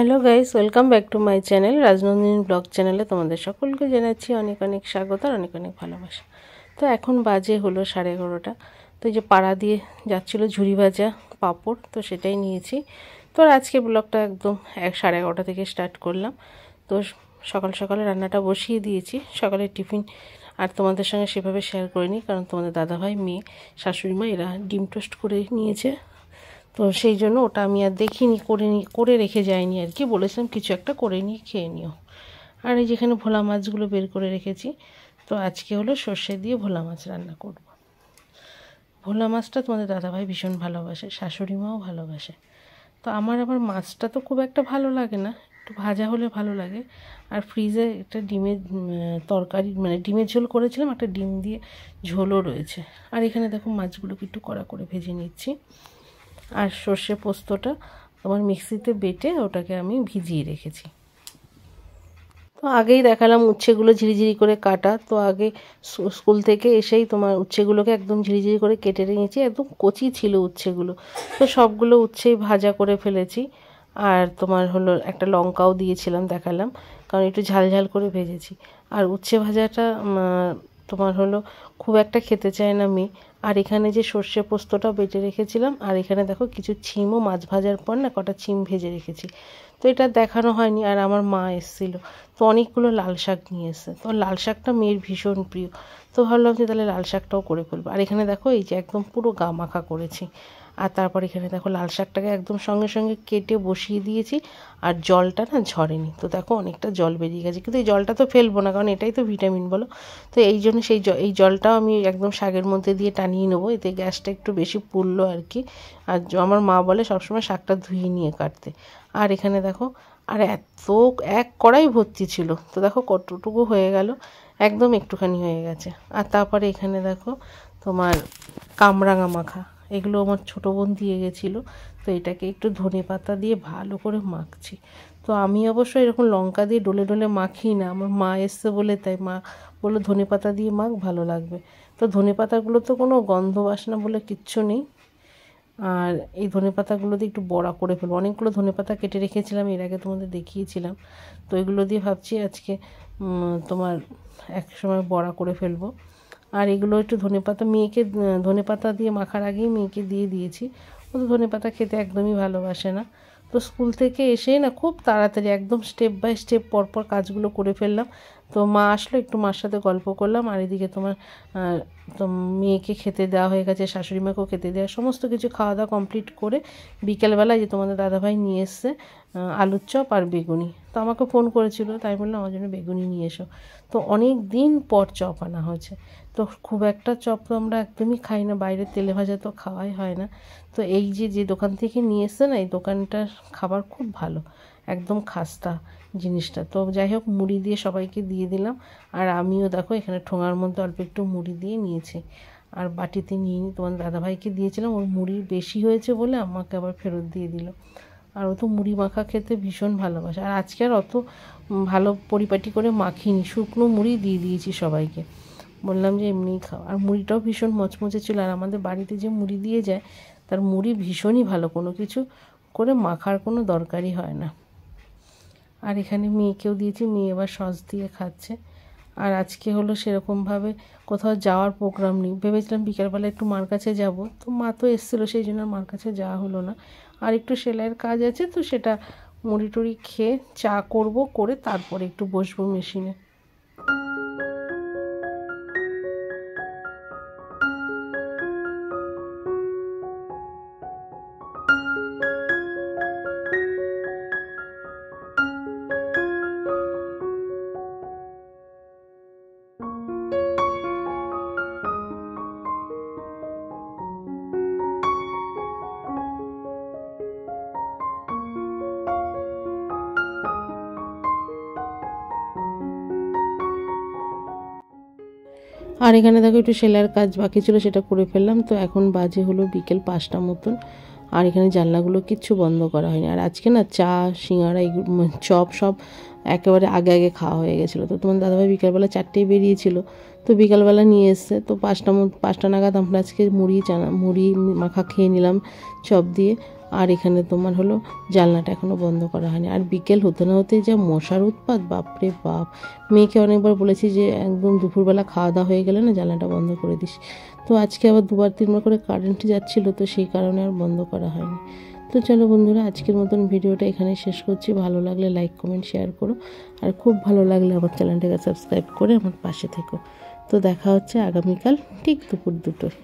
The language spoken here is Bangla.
Hello guys, welcome back to my channel Rajnandini blog চ্যানেলে তোমাদের সকলকে জানাচ্ছি অনেক অনেক স্বাগত আর অনেক অনেক ভালোবাসা। তো এখন বাজে হলো 11:30। তো এই যে পাড়া দিয়ে যাচ্ছিলো ঝুরি ভাজা পাঁপড়, তো সেটাই নিয়েছি। তো আজকে ব্লগটা একদম 11:30 থেকে স্টার্ট করলাম। তো সকাল সকালে রান্নাটা বসিয়ে দিয়েছি, সকালের টিফিন আর তোমাদের সঙ্গে সেভাবে শেয়ার করিনি, কারণ তোমাদের দাদাভাই, মেয়ে, শাশুড়িমা এরা ডিম টোস্ট করে নিয়েছে। তো সেই জন্য ওটা আমি আর দেখিনি, করে রেখে যাইনি আর কি। বলেছিলাম কিছু একটা করে নিয়ে খেয়ে নিও। আর এই যেখানে ভোলা মাছগুলো বের করে রেখেছি। তো আজকে হলো সর্ষে দিয়ে ভোলা মাছ রান্না করব। ভোলা মাছটা তোমাদের দাদাভাই ভীষণ ভালোবাসে, শাশুড়িমাও ভালোবাসে। তো আমার আবার মাছটা তো খুব একটা ভালো লাগে না, একটু ভাজা হলে ভালো লাগে। আর ফ্রিজে একটা ডিমের তরকারি, মানে ডিমের ঝোল করেছিলাম, একটা ডিম দিয়ে ঝোলও রয়েছে। আর এখানে দেখো মাছগুলোকে একটু কড়া করে ভেজে নিচ্ছি। আর সর্ষে পোস্তটা তোমার মিক্সিতে বেটে ওটাকে আমি ভিজিয়ে রেখেছি। তো আগেই দেখালাম উচ্ছেগুলো ঝিরিঝিরি করে কাটা। তো আগে স্কুল থেকে এসেই তোমার উচ্ছেগুলোকে একদম ঝিরিঝিরি করে কেটে নিয়েছি, একদম কচি ছিল উচ্ছেগুলো। তো সবগুলো উচ্ছেই ভাজা করে ফেলেছি। আর তোমার হলো একটা লঙ্কাও দিয়েছিলাম, দেখালাম, কারণ একটু ঝাল ঝাল করে ভেজেছি। আর উচ্ছে ভাজাটা তোমার হলো খুব একটা খেতে চায় না মেয়ে। আর এখানে যে সর্ষে পোস্তটা বেটে রেখেছিলাম, আর এখানে দেখো কিছু ছিমও মাছ ভাজার পর না কটা ছিম ভেজে রেখেছি। তো এটা দেখানো হয়নি। আর আমার মা এসেছিল, তো অনেকগুলো লাল শাক নিয়ে এসছে। তো লাল শাকটা মেয়ের ভীষণ প্রিয়। তো ভাবলাম যে তাহলে লাল শাকটাও করে ফেলবো। আর এখানে দেখো এই যে একদম পুরো গা মাখা করেছি। আর তারপর এখানে দেখো লাল শাকটাকে একদম সঙ্গে সঙ্গে কেটে বসিয়ে দিয়েছি। আর জলটা না ঝরেনি, তো দেখো অনেকটা জল বেরিয়ে গেছে। কিন্তু এই জলটা তো ফেলবো না, কারণ এটাই তো ভিটামিন বলো। তো এই জন্য এই জলটাও আমি একদম শাকের মধ্যে দিয়ে টানিয়ে নেবো, এতে গ্যাসটা একটু বেশি পুড়লো আর কি। আর আমার মা বলে সবসময় শাকটা ধুয়ে নিয়ে কাটতে। আর এখানে দেখো, আর এত এক কড়াই ভর্তি ছিল, তো দেখো কতটুকু হয়ে গেল, একদম একটুখানি হয়ে গেছে। আর তারপরে এখানে দেখো তোমার কামরাঙা মাখা, এগুলো আমার ছোটো বোন দিয়ে গেছিলো। তো এটাকে একটু ধনেপাতা দিয়ে ভালো করে মাখছি। তো আমি অবশ্য এরকম লঙ্কা দিয়ে ডলে ডলে মাখি না, আমার মা এসছে বলে, তাই মা বললো ধনেপাতা দিয়ে মাখ, ভালো লাগবে। তো ধনেপাতাগুলো তো কোনো গন্ধ বাসনা বলে কিচ্ছু নেই। আর এই ধনেপাতাগুলো দিয়ে একটু বড়া করে ফেলবো। অনেকগুলো ধনেপাতা কেটে রেখেছিলাম, এর আগে তোমাদের দেখিয়েছিলাম। তো এগুলো দিয়ে ভাবছি আজকে তোমার এক সময় বড়া করে ফেলবো। আর এগুলো একটু ধনেপাতা, মেয়েকে ধনেপাতা দিয়ে মাখার আগেই মেয়েকে দিয়ে দিয়েছি। ও তো ধনেপাতা খেতে একদমই ভালোবাসে না। তো স্কুল থেকে এসেই না খুব তাড়াতাড়ি একদম স্টেপ বাই স্টেপ পরপর কাজগুলো করে ফেললাম। তো মা আসলো, একটু মার সাথে গল্প করলাম। আর এদিকে তোমার তো মেয়েকে খেতে দেওয়া হয়ে গেছে, শাশুড়ি মাকেও খেতে দেওয়া, সমস্ত কিছু খাওয়া দাওয়া কমপ্লিট করে বিকেলবেলায় যে তোমাদের দাদাভাই নিয়ে এসছে আলুর চপ আর বেগুনি। তো আমাকে ফোন করেছিল, তাই বললাম আমার জন্য বেগুনি নিয়ে এসো। তো অনেক দিন পর চপ আনা হয়েছে। তো খুব একটা চপ তো আমরা একদমই খাই না, বাইরে তেলে ভাজা তো খাওয়াই হয় না। তো এই যে দোকান থেকে নিয়ে এসছে না, এই দোকানটার খাবার খুব ভালো, একদম খাস্তা জিনিসটা। তো যাই হোক, মুড়ি দিয়ে সবাইকে দিয়ে দিলাম। আর আমিও দেখো এখানে ঠোঙার মধ্যে অল্প একটু মুড়ি দিয়ে নিয়েছি। আর বাটিতে নিয়ে তোমার দাদাভাইকে দিয়েছিলাম, ওর মুড়ি বেশি হয়েছে বলে আমাকে আবার ফেরত দিয়ে দিল। আর ও তো মুড়ি মাখা খেতে ভীষণ ভালোবাসে। আর আজকে আর অত ভালো পরিপাটি করে মাখিনি, শুকনো মুড়ি দিয়ে দিয়েছি সবাইকে, বললাম যে এমনিই খাও। আর মুড়িটাও ভীষণ মচমচে ছিল। আর আমাদের বাড়িতে যে মুড়ি দিয়ে যায়, তার মুড়ি ভীষণই ভালো, কোনো কিছু করে মাখার কোনো দরকারই হয় না। আর এখানে মেয়েকেও দিয়েছি, মেয়ে এবার সস দিয়ে খাচ্ছে। আর আজকে হলো সেরকমভাবে কোথাও যাওয়ার প্রোগ্রাম নেই। ভেবেছিলাম বিকেলবেলা একটু মার কাছে যাব, তো মা তো এসেছিলো, সেই জন্য মার কাছে যাওয়া হলো না। আর একটু সেলাইয়ের কাজ আছে, তো সেটা মুড়ি টুড়ি খেয়ে চা করব, করে তারপরে একটু বসবো মেশিনে। আর এখানে দেখো একটু সেলাইয়ের কাজ বাকি ছিল, সেটা করে ফেললাম। তো এখন বাজে হলো বিকেল 5টা মতন। আর এখানে জানলাগুলো কিচ্ছু বন্ধ করা হয়নি। আর আজকে না চা, সিঙ্গাড়া, চপ সব একেবারে আগে আগে খাওয়া হয়ে গেছিলো। তো তোমার দাদাভাই বিকালবেলা 4টেই বেরিয়েছিল, তো বিকালবেলা নিয়ে এসছে। তো 5টা নাগাদ আমরা আজকে মুড়ি মাখা খেয়ে নিলাম চপ দিয়ে। আর এখানে তোমার হলো জানলাটা এখনও বন্ধ করা হয়নি। আর বিকেল হতে না হতেই যা মশার উৎপাত, বাপরে বাপ। মেয়েকে অনেকবার বলেছি যে একদম দুপুরবেলা খাওয়া দাওয়া হয়ে গেলে না জানলাটা বন্ধ করে দিস। তো আজকে আবার 2-3বার করে কারেন্ট যাচ্ছিলো, তো সেই কারণে আর বন্ধ করা হয়নি। তো চলো বন্ধুরা, আজকের মতন ভিডিওটা এখানে শেষ করছি। ভালো লাগলে লাইক কমেন্ট শেয়ার করো, আর খুব ভালো লাগলে আমার চ্যানেলটাকে সাবস্ক্রাইব করে আমার পাশে থেকো। তো দেখা হচ্ছে আগামীকাল ঠিক দুপুর 2টোয়।